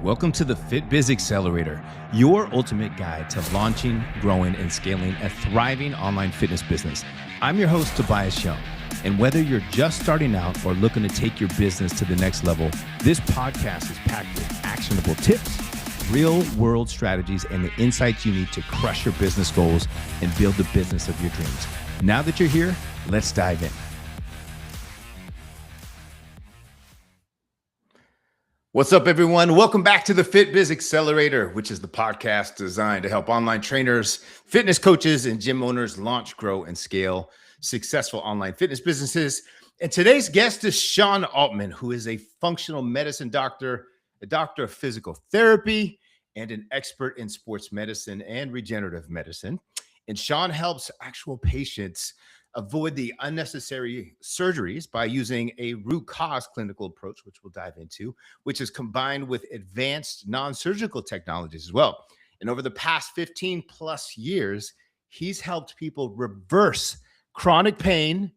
Welcome to the Fit Biz Accelerator, your ultimate guide to launching, growing, and scaling a thriving online fitness business. I'm your host, Tobias Young. And whether you're just starting out or looking to take your business to the next level, this podcast is packed with actionable tips, real-world strategies, and the insights you need to crush your business goals and build the business of your dreams. Now that you're here, let's dive in. What's up, everyone? Welcome back to the Fit Biz Accelerator, which is the podcast designed to help online trainers, fitness coaches, and gym owners launch, grow, and scale successful online fitness businesses. And today's guest is Sean Altman, who is a functional medicine doctor, a doctor of physical therapy, and an expert in sports medicine and regenerative medicine. And Sean helps actual patients avoid the unnecessary surgeries by using a root cause clinical approach, which we'll dive into, which is combined with advanced non-surgical technologies as well. And over the past 15 plus years, he's helped people reverse chronic pain,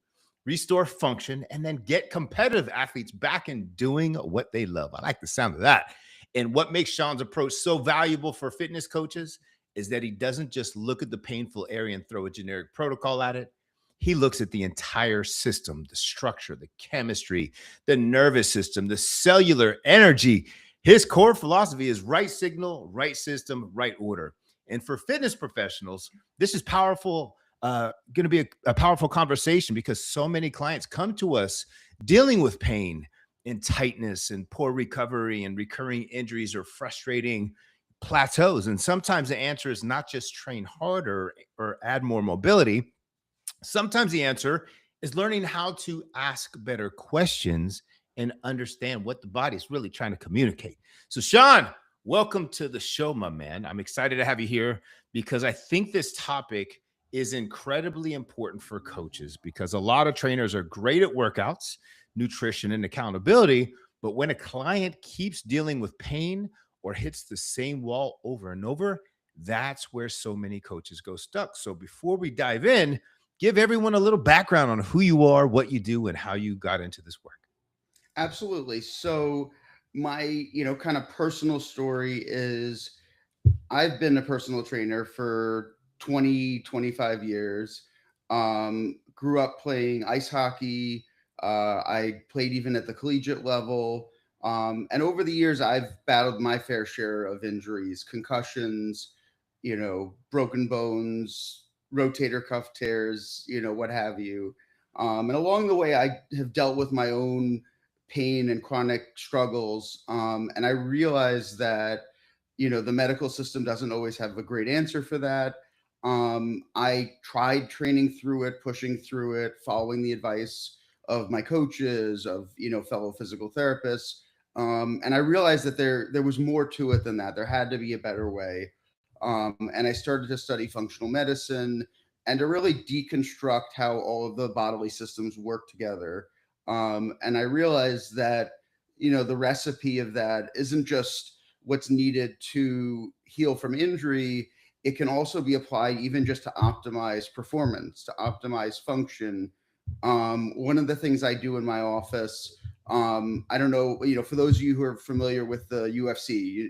restore function, and then get competitive athletes back in doing what they love. I like the sound of that. And what makes Sean's approach so valuable for fitness coaches is that he doesn't just look at the painful area and throw a generic protocol at it. He looks at the entire system, the structure, the chemistry, the nervous system, the cellular energy. His core philosophy is right signal, right system, right order. And for fitness professionals, this is powerful, going to be a powerful conversation because so many clients come to us dealing with pain and tightness and poor recovery and recurring injuries or frustrating plateaus. And sometimes the answer is not just train harder or add more mobility. Sometimes the answer is learning how to ask better questions and understand what the body is really trying to communicate. So, Sean, welcome to the show, my man. I'm excited to have you here because I think this topic is incredibly important for coaches because a lot of trainers are great at workouts, nutrition, and accountability. But when a client keeps dealing with pain or hits the same wall over and over, that's where so many coaches go stuck. So before we dive in, give everyone a little background on who you are, what you do, and how you got into this work. Absolutely. So my, kind of personal story is I've been a personal trainer for 25 years. Grew up playing ice hockey. I played even at the collegiate level. And over the years, I've battled my fair share of injuries, concussions, broken bones, rotator cuff tears, what have you. And along the way, I have dealt with my own pain and chronic struggles. And I realized that, the medical system doesn't always have a great answer for that. I tried training through it, pushing through it, following the advice of my coaches, of, fellow physical therapists. And I realized that there was more to it than that. There had to be a better way. And I started to study functional medicine and to really deconstruct how all of the bodily systems work together. And I realized that, the recipe of that isn't just what's needed to heal from injury. It can also be applied even just to optimize performance, to optimize function. One of the things I do in my office, I don't know, for those of you who are familiar with the UFC,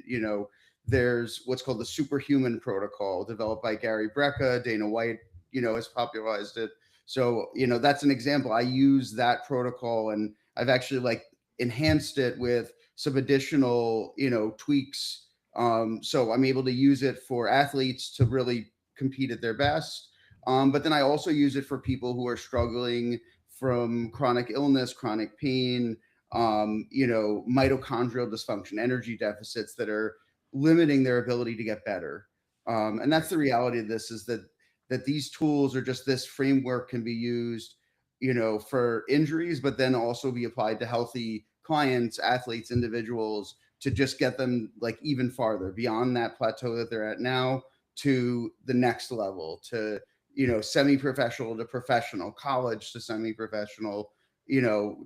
there's what's called the superhuman protocol developed by Gary Brecka. Dana White, has popularized it. So, that's an example. I use that protocol and I've actually enhanced it with some additional, tweaks. So I'm able to use it for athletes to really compete at their best. But then I also use it for people who are struggling from chronic illness, chronic pain, mitochondrial dysfunction, energy deficits that are limiting their ability to get better. And that's the reality of this, is that these tools, or just this framework, can be used, for injuries, but then also be applied to healthy clients, athletes, individuals, to just get them even farther beyond that plateau that they're at now to the next level, to, semi-professional to professional, college to semi-professional,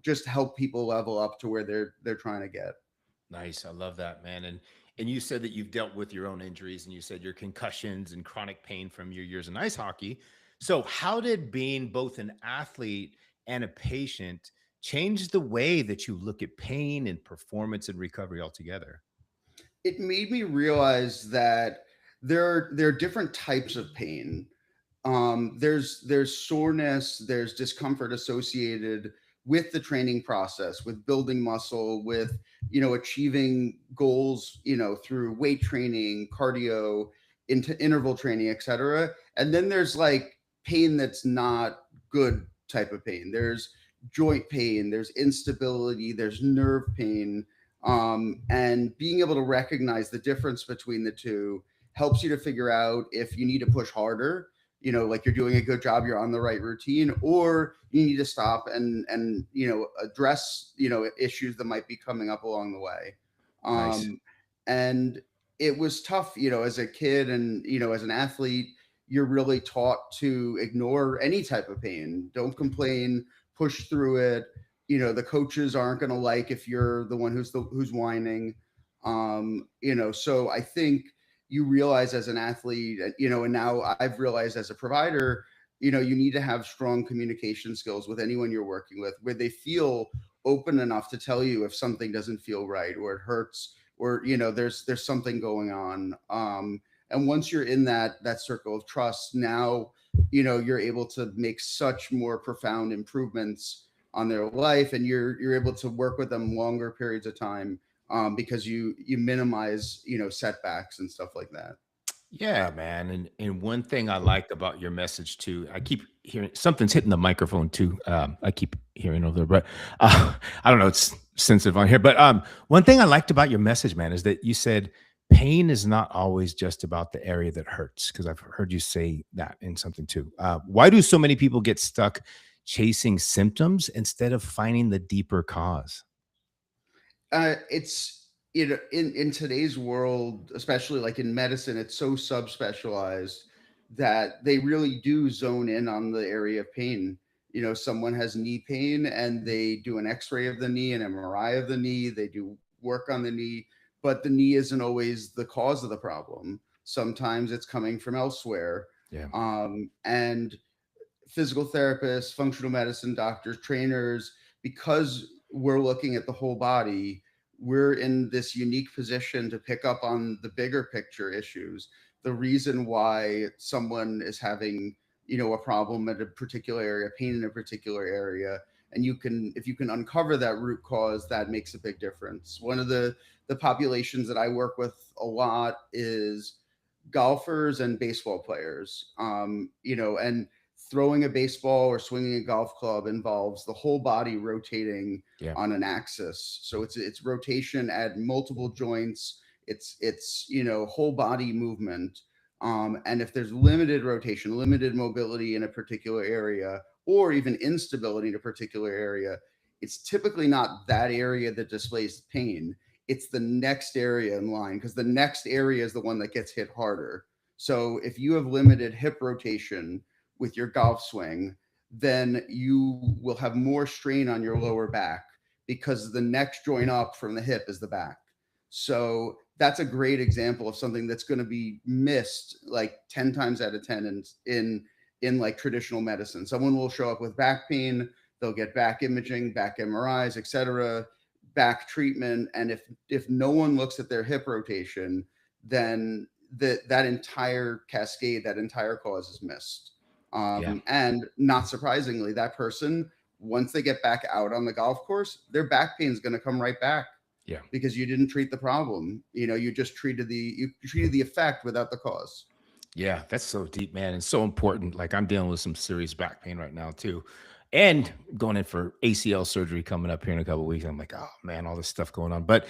just help people level up to where they're trying to get. Nice. I love that, man. And you said that you've dealt with your own injuries and you said your concussions and chronic pain from your years in ice hockey. So how did being both an athlete and a patient change the way that you look at pain and performance and recovery altogether? it made me realize that there are different types of pain. There's soreness, there's discomfort associated with the training process, with building muscle, with achieving goals, through weight training, cardio, into interval training, etc. And then there's like pain that's not good type of pain. There's joint pain, there's instability, there's nerve pain, and being able to recognize the difference between the two helps you to figure out if you need to push harder, like you're doing a good job, you're on the right routine, or you need to stop and address issues that might be coming up along the way. Nice. And it was tough, as a kid, and as an athlete, you're really taught to ignore any type of pain. Don't complain, push through it. The coaches aren't going to like if you're the one who's whining. So I think you realize as an athlete, and now I've realized as a provider, you need to have strong communication skills with anyone you're working with, where they feel open enough to tell you if something doesn't feel right, or it hurts, or there's something going on. And once you're in that circle of trust, now you're able to make such more profound improvements on their life, and you're able to work with them longer periods of time, because you minimize setbacks and stuff like that. Yeah, man. And one thing I liked about your message too, I keep hearing something's hitting the microphone too. I keep hearing over there, but I don't know, it's sensitive on here. But one thing I liked about your message, man, is that you said pain is not always just about the area that hurts. Because I've heard you say that in something too. Why do so many people get stuck chasing symptoms instead of finding the deeper cause? It's in today's world, especially like in medicine, it's so subspecialized that they really do zone in on the area of pain. Someone has knee pain and they do an X-ray of the knee, an MRI of the knee, they do work on the knee, but the knee isn't always the cause of the problem. Sometimes it's coming from elsewhere. Yeah. And physical therapists, functional medicine doctors, trainers, because we're looking at the whole body, we're in this unique position to pick up on the bigger picture issues. The reason why someone is having, a problem at a particular area, pain in a particular area, and if you can uncover that root cause, that makes a big difference. One of the populations that I work with a lot is golfers and baseball players. And throwing a baseball or swinging a golf club involves the whole body rotating Yeah. on an axis. So it's rotation at multiple joints. It's whole body movement. And if there's limited rotation, limited mobility in a particular area, or even instability in a particular area, it's typically not that area that displays pain. It's the next area in line, because the next area is the one that gets hit harder. So if you have limited hip rotation with your golf swing, then you will have more strain on your lower back, because the next joint up from the hip is the back. So that's a great example of something that's going to be missed like 10 times out of 10 in like traditional medicine. Someone will show up with back pain, they'll get back imaging, back MRIs, etc., back treatment, and if no one looks at their hip rotation, then that entire cascade, that entire cause is missed. Yeah. And not surprisingly, that person, once they get back out on the golf course, their back pain is going to come right back, Yeah. because you didn't treat the problem. You just treated the effect without the cause. Yeah, that's so deep, man, and so important. Like I'm dealing with some serious back pain right now too, and going in for ACL surgery coming up here in a couple of weeks. I'm like, oh man, all this stuff going on. But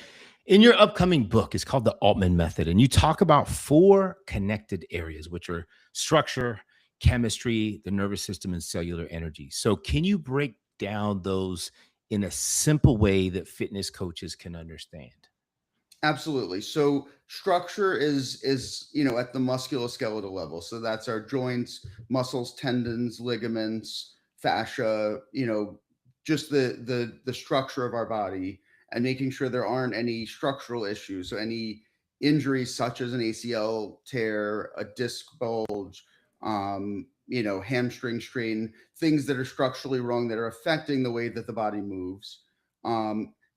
in your upcoming book, it's called the Altman Method, and you talk about four connected areas, which are structure, chemistry, the nervous system, and cellular energy. So, can you break down those in a simple way that fitness coaches can understand? Absolutely. So structure is at the musculoskeletal level. So that's our joints, muscles, tendons, ligaments, fascia. Just the structure of our body, and making sure there aren't any structural issues. So any injuries such as an ACL tear, a disc bulge, hamstring strain, things that are structurally wrong that are affecting the way that the body moves.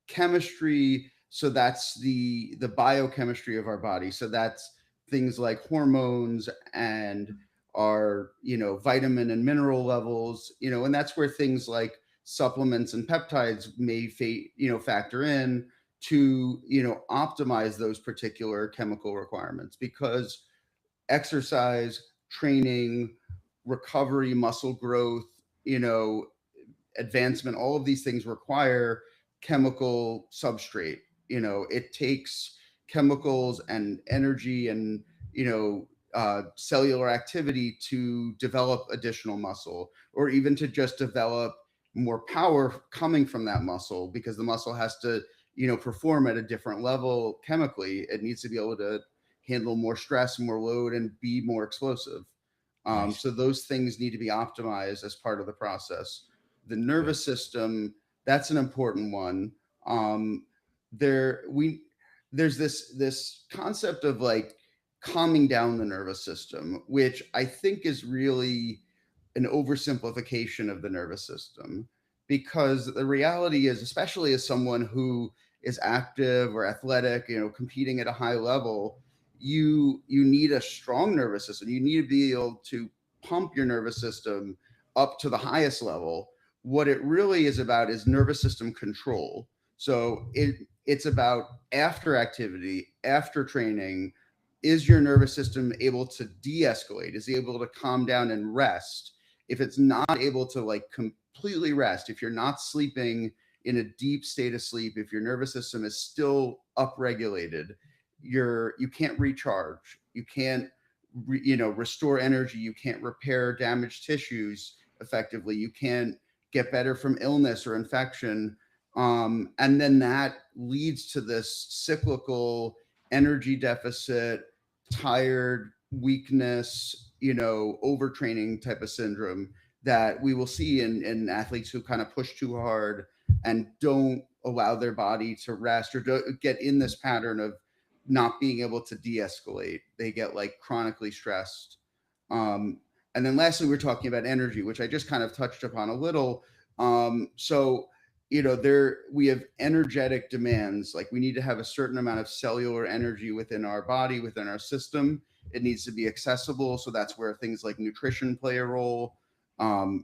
Chemistry So that's the biochemistry of our body. So that's things like hormones and our, vitamin and mineral levels, and that's where things like supplements and peptides may factor in to, optimize those particular chemical requirements, because exercise, training, recovery, muscle growth, you know, advancement, all of these things require chemical substrate. It takes chemicals and energy and, cellular activity to develop additional muscle, or even to just develop more power coming from that muscle, because the muscle has to, perform at a different level chemically. It needs to be able to handle more stress, more load, and be more explosive. Nice. So those things need to be optimized as part of the process. The Good. nervous system, that's an important one. Um, there we there's this concept of like calming down the nervous system, which I think is really an oversimplification of the nervous system, because the reality is, especially as someone who is active or athletic, competing at a high level, you need a strong nervous system. You need to be able to pump your nervous system up to the highest level. What it really is about is nervous system control. So it's about, after activity, after training, is your nervous system able to de-escalate? Is it able to calm down and rest? If it's not able to like completely rest, if you're not sleeping in a deep state of sleep, if your nervous system is still upregulated, you can't recharge, you can't restore energy, you can't repair damaged tissues effectively, you can't get better from illness or infection. And then that leads to this cyclical energy deficit, tired, weakness, overtraining type of syndrome that we will see in athletes who kind of push too hard and don't allow their body to rest, or get in this pattern of not being able to de-escalate. They get like chronically stressed. And then lastly, we're talking about energy, which I just kind of touched upon a little. So there we have energetic demands. Like, we need to have a certain amount of cellular energy within our body, within our system. It needs to be accessible. So that's where things like nutrition play a role,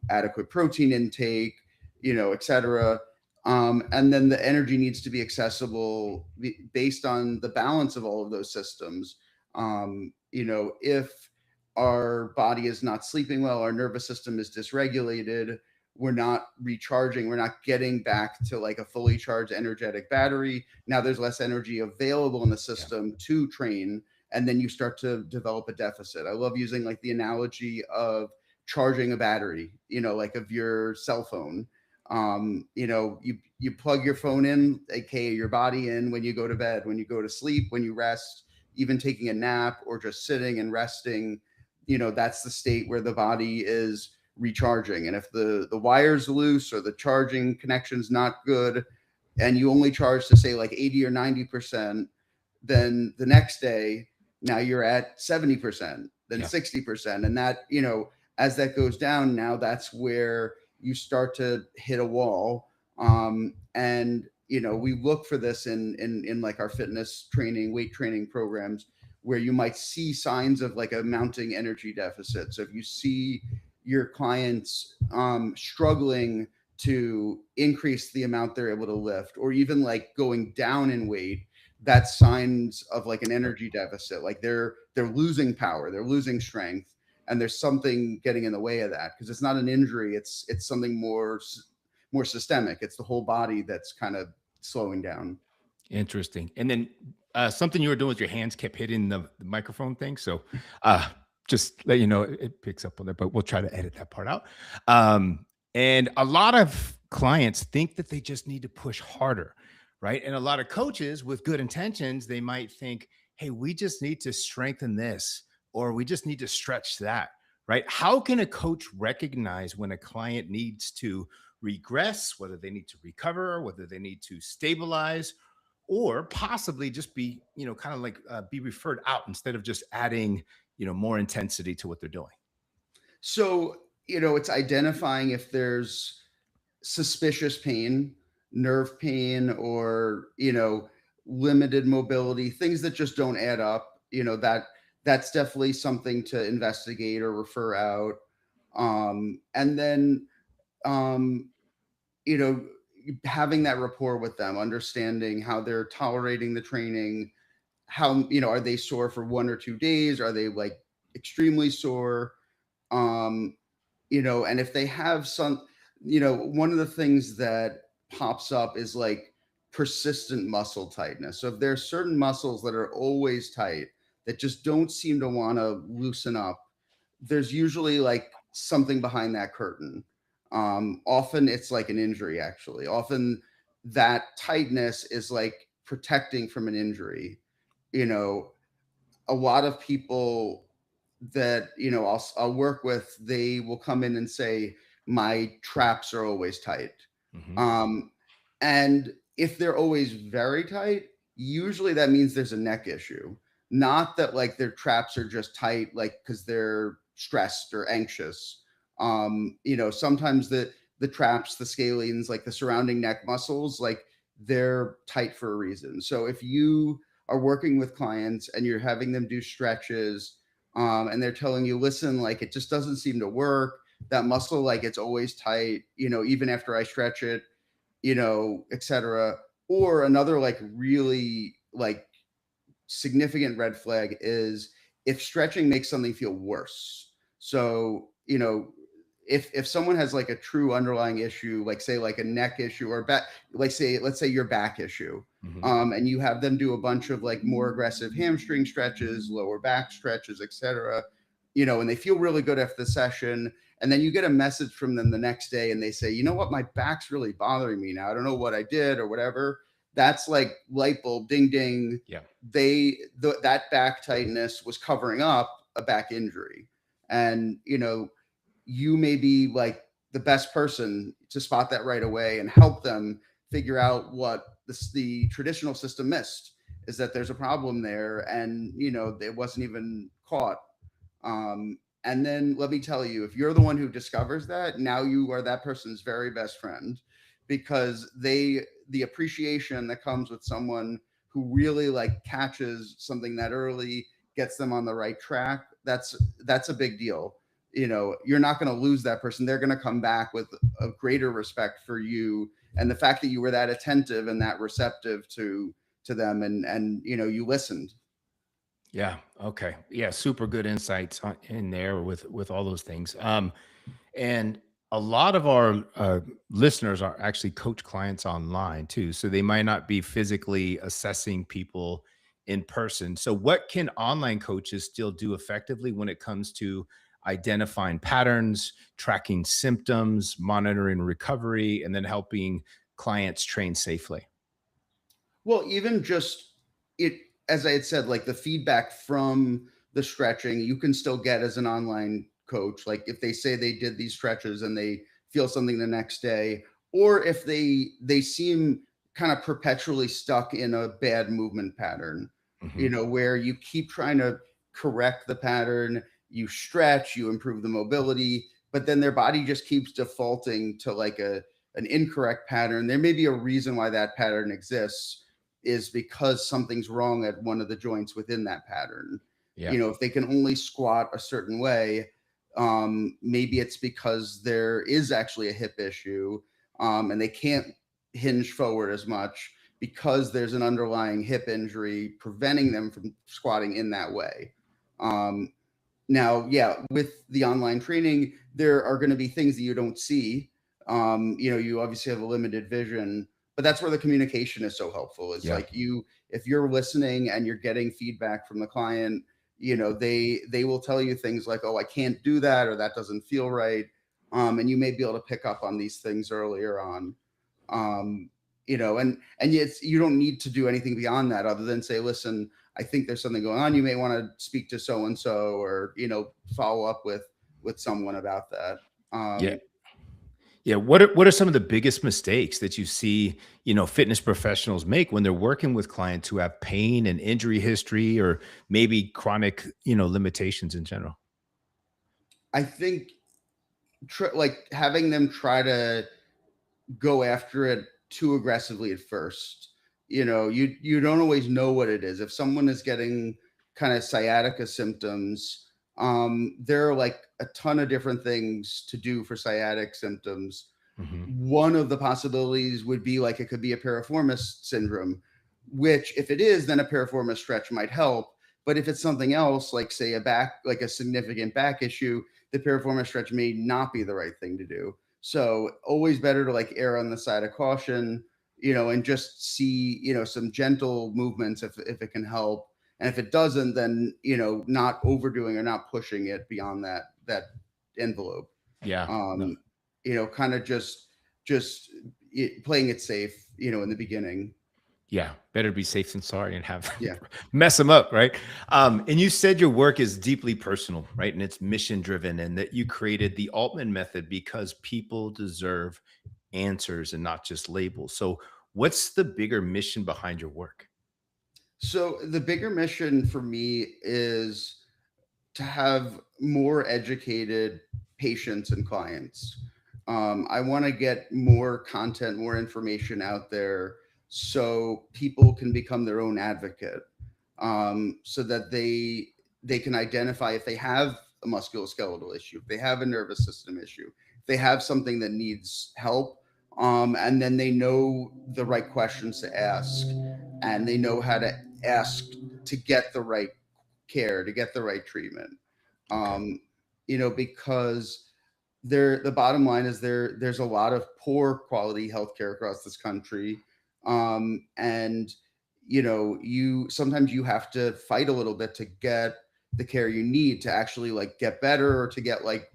adequate protein intake, et cetera. And then the energy needs to be accessible based on the balance of all of those systems. If our body is not sleeping well, our nervous system is dysregulated, we're not recharging, we're not getting back to like a fully charged energetic battery. Now there's less energy available in the system to train, and then you start to develop a deficit. I love using like the analogy of charging a battery, like of your cell phone. You plug your phone in, aka your body, in when you go to bed, when you go to sleep, when you rest, even taking a nap or just sitting and resting. That's the state where the body is recharging. And if the wire's loose or the charging connection's not good, and you only charge to say like 80 or 90%, then the next day, now you're at 70%, then 60%. And that, as that goes down, now that's where you start to hit a wall. And we look for this in like our fitness training, weight training programs, where you might see signs of like a mounting energy deficit. So if you see your clients struggling to increase the amount they're able to lift, or even like going down in weight, that's signs of like an energy deficit. Like they're losing power, they're losing strength, and there's something getting in the way of that, because it's not an injury, it's something more systemic. It's the whole body that's kind of slowing down. Interesting. And then something you were doing with your hands kept hitting the microphone thing. So just let you know it picks up on that, but we'll try to edit that part out. And a lot of clients think that they just need to push harder, right? And a lot of coaches with good intentions, they might think, hey, we just need to strengthen this, or we just need to stretch that, right? How can a coach recognize when a client needs to regress, whether they need to recover, whether they need to stabilize, or possibly just be, kind of like be referred out instead of just adding, more intensity to what they're doing? So, it's identifying if there's suspicious pain, nerve pain, or, limited mobility, things that just don't add up, that's definitely something to investigate or refer out. And then, um, you know, having that rapport with them, understanding how they're tolerating the training, how, are they sore for 1 or 2 days? Are they like extremely sore? Um, and if they have some, one of the things that pops up is like persistent muscle tightness. So if there are certain muscles that are always tight that just don't seem to want to loosen up, there's usually like something behind that curtain. Often it's like an injury, actually. Often that tightness is like protecting from an injury. You know, a lot of people that I'll work with, they will come in and say my traps are always tight. Mm-hmm. And if they're always very tight, usually that means there's a neck issue, not that like their traps are just tight like because they're stressed or anxious. Sometimes the traps, the scalenes, like the surrounding neck muscles, like they're tight for a reason. So if you are working with clients and you're having them do stretches, and they're telling you, listen, like it just doesn't seem to work. That muscle, like it's always tight, even after I stretch it, etc. Or another like really like significant red flag is if stretching makes something feel worse. So, if someone has like a true underlying issue, like say like a neck issue or back, like let's say your back issue, Mm-hmm. and you have them do a bunch of like more aggressive hamstring stretches, lower back stretches, etc., and they feel really good after the session. And then you get a message from them the next day and they say, you know what, my back's really bothering me now. I don't know what I did or whatever. That's like light bulb, ding, ding. Yeah. That back tightness was covering up a back injury. And, you may be like the best person to spot that right away and help them figure out what the traditional system missed, is that there's a problem there and, it wasn't even caught. And then let me tell you, if you're the one who discovers that, now you are that person's very best friend, because the appreciation that comes with someone who really like catches something that early, gets them on the right track, that's a big deal. You're not going to lose that person. They're going to come back with a greater respect for you and the fact that you were that attentive and that receptive to them, and you listened. Yeah. Okay. Yeah. Super good insights in there with all those things. And a lot of our listeners are actually coach clients online too, so they might not be physically assessing people in person. So, what can online coaches still do effectively when it comes to identifying patterns, tracking symptoms, monitoring recovery, and then helping clients train safely? Well, even just it, as I had said, like the feedback from the stretching, you can still get as an online coach. Like if they say they did these stretches and they feel something the next day, or if they seem kind of perpetually stuck in a bad movement pattern, Hmm. where you keep trying to correct the pattern, you stretch, you improve the mobility, but then their body just keeps defaulting to like an incorrect pattern. There may be a reason why that pattern exists, is because something's wrong at one of the joints within that pattern. Yeah. If they can only squat a certain way, maybe it's because there is actually a hip issue, and they can't hinge forward as much because there's an underlying hip injury preventing them from squatting in that way. Um, Now, yeah, with the online training, there are going to be things that you don't see. You obviously have a limited vision, but that's where the communication is so helpful. Is Yeah. like if you're listening and you're getting feedback from the client, they will tell you things like, "Oh, I can't do that," or "That doesn't feel right," and you may be able to pick up on these things earlier on. And yet you don't need to do anything beyond that other than say, listen, I think there's something going on. You may want to speak to so and so, or follow up with someone about that. Yeah. um Yeah, what are some of the biggest mistakes that you see, fitness professionals make when they're working with clients who have pain and injury history or maybe chronic, limitations in general? I think like having them try to go after it too aggressively at first, you don't always know what it is. If someone is getting kind of sciatica symptoms, there are like a ton of different things to do for sciatic symptoms. Hmm. One of the possibilities would be like it could be a piriformis syndrome, which if it is, then a piriformis stretch might help. But if it's something else, like say like a significant back issue, the piriformis stretch may not be the right thing to do. So always better to like err on the side of caution, and just see, some gentle movements if it can help. And if it doesn't, then, not overdoing or not pushing it beyond that envelope. Yeah. No. Um, kind of just playing it safe, in the beginning. Yeah, better be safe than sorry and have Yeah. mess them up, right? And you said your work is deeply personal, right? And it's mission driven, and that you created the Altman method because people deserve answers and not just labels. So, what's the bigger mission behind your work? So the bigger mission for me is to have more educated patients and clients. I want to get more content, more information out there so people can become their own advocate, so that they can identify if they have a musculoskeletal issue, if they have a nervous system issue, if they have something that needs help, and then they know the right questions to ask, and they know how to ask to get the right care, to get the right treatment. Okay. Because the bottom line is there's a lot of poor quality healthcare across this country. And you sometimes you have to fight a little bit to get the care you need to actually like get better, or to get like,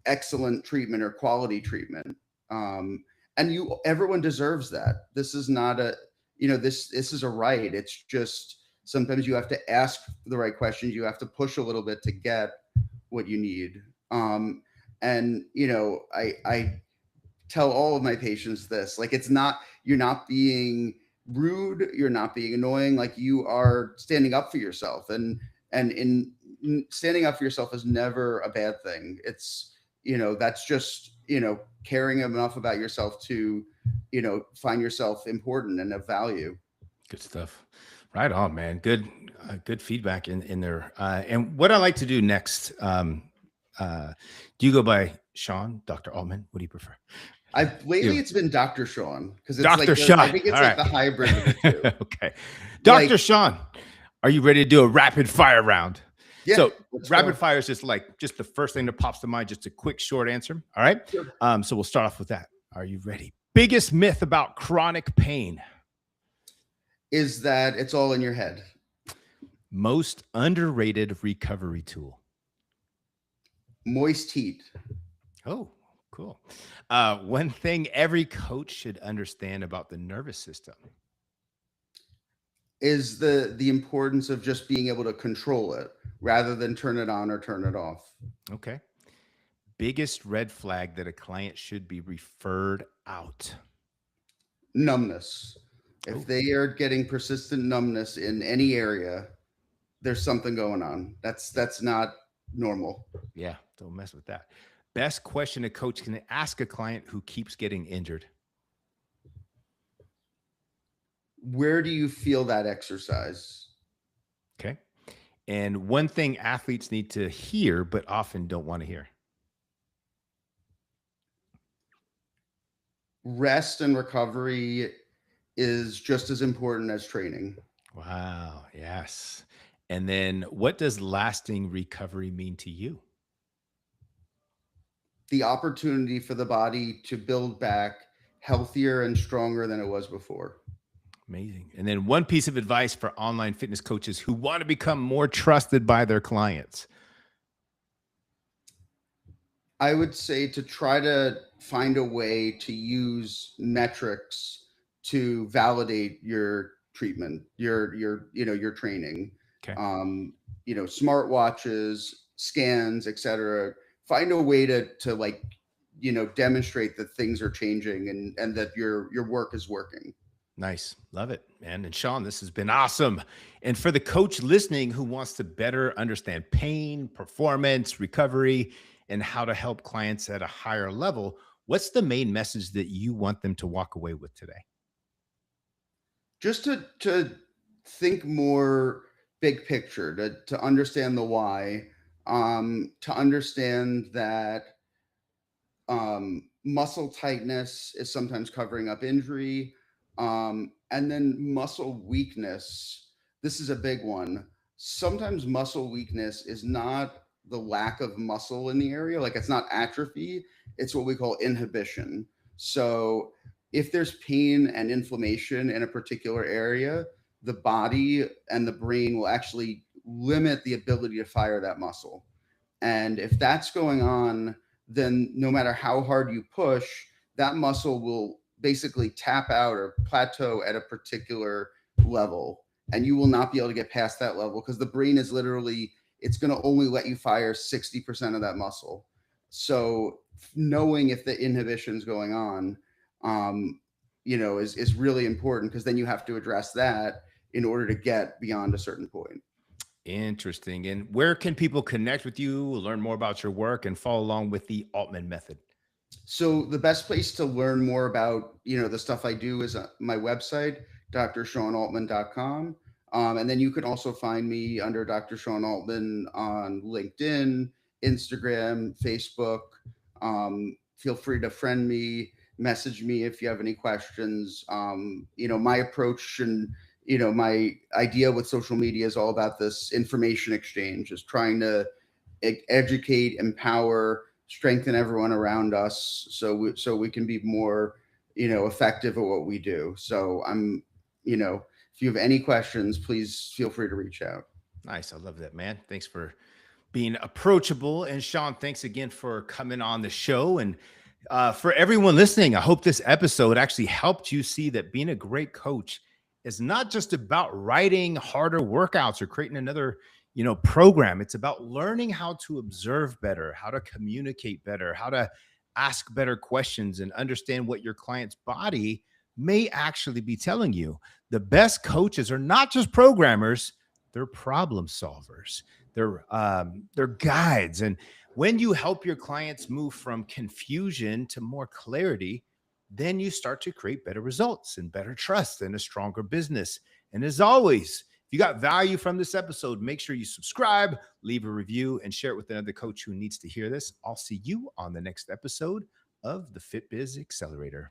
excellent treatment or quality treatment. And everyone deserves that. This is not a, this is a right. It's just sometimes you have to ask the right questions. You have to push a little bit to get what you need. And I tell all of my patients this, like, you're not being rude, you're not being annoying, like you are standing up for yourself. And in standing up for yourself is never a bad thing. It's, that's just, caring enough about yourself to, find yourself important and of value. Good stuff. Right on, man. Good feedback in there. And what I like to do next, uh, do you go by Sean, Dr. Altman? What do you prefer? I've lately You, it's been Dr. Sean, because it's like Dr. I Sean. think All it's like right. the hybrid of the two. Okay. Like, Dr. Sean, are you ready to do a rapid fire round? yeah, So let's rapid go. fire is just the first thing that pops to mind, just a quick short answer. All right. Sure. So we'll start off with that. Are you ready? Biggest myth about chronic pain. Is that it's all in your head. Most underrated recovery tool. Moist heat. Oh, cool. One thing every coach should understand about the nervous system. Is the importance of just being able to control it rather than turn it on or turn it off. Okay. Biggest red flag that a client should be referred out. Numbness. If Oh, they are getting persistent numbness in any area, there's something going on. That's not normal. yeah. Don't mess with that. Best question a coach can ask a client who keeps getting injured. Where do you feel that exercise? Okay. And one thing athletes need to hear, but often don't want to hear. Rest and recovery is just as important as training. Wow. Yes. And then what does lasting recovery mean to you? The opportunity for the body to build back healthier and stronger than it was before. Amazing. And then one piece of advice for online fitness coaches who want to become more trusted by their clients. I would say to try to find a way to use metrics to validate your treatment, your training. Okay. Smart watches, scans, etc. Find a way to like, demonstrate that things are changing, and that your work is working. Nice. Love it, man. And Sean, this has been awesome. And for the coach listening who wants to better understand pain, performance, recovery, and how to help clients at a higher level, what's the main message that you want them to walk away with today? Just to think more big picture, to understand the why, to understand that muscle tightness is sometimes covering up injury. And then muscle weakness. This is a big one. Sometimes muscle weakness is not the lack of muscle in the area, like it's not atrophy, it's what we call inhibition. So if there's pain and inflammation in a particular area, the body and the brain will actually limit the ability to fire that muscle. And if that's going on, then no matter how hard you push, that muscle will basically tap out or plateau at a particular level. And you will not be able to get past that level because the brain is literally, it's going to only let you fire 60% of that muscle. So knowing if the inhibition is going on, is really important, because then you have to address that in order to get beyond a certain point. Interesting. And where can people connect with you, learn more about your work, and follow along with the Altman method? So the best place to learn more about, the stuff I do is my website, drsseanaltman.com. And then you can also find me under Dr. Sean Altman on LinkedIn, Instagram, Facebook. Feel free to friend me, message me if you have any questions. My approach and my idea with social media is all about this information exchange, is trying to educate, empower, strengthen everyone around us so we can be more, effective at what we do. So if you have any questions, please feel free to reach out. Nice. I love that, man. Thanks for being approachable. And Sean, thanks again for coming on the show. And for everyone listening, I hope this episode actually helped you see that being a great coach is not just about writing harder workouts or creating another, program. It's about learning how to observe better, how to communicate better, how to ask better questions, and understand what your client's body may actually be telling you. The best coaches are not just programmers, they're problem solvers. They're guides. And when you help your clients move from confusion to more clarity, then you start to create better results and better trust and a stronger business. And as always, if you got value from this episode, make sure you subscribe, leave a review, and share it with another coach who needs to hear this. I'll see you on the next episode of the Fit Biz Accelerator.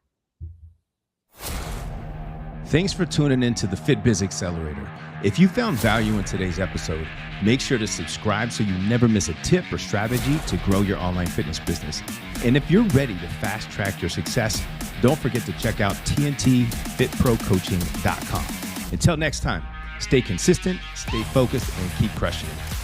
Thanks for tuning in to the Fit Biz Accelerator. If you found value in today's episode, make sure to subscribe so you never miss a tip or strategy to grow your online fitness business. And if you're ready to fast track your success, don't forget to check out tntfitprocoaching.com. Until next time, stay consistent, stay focused, and keep crushing it.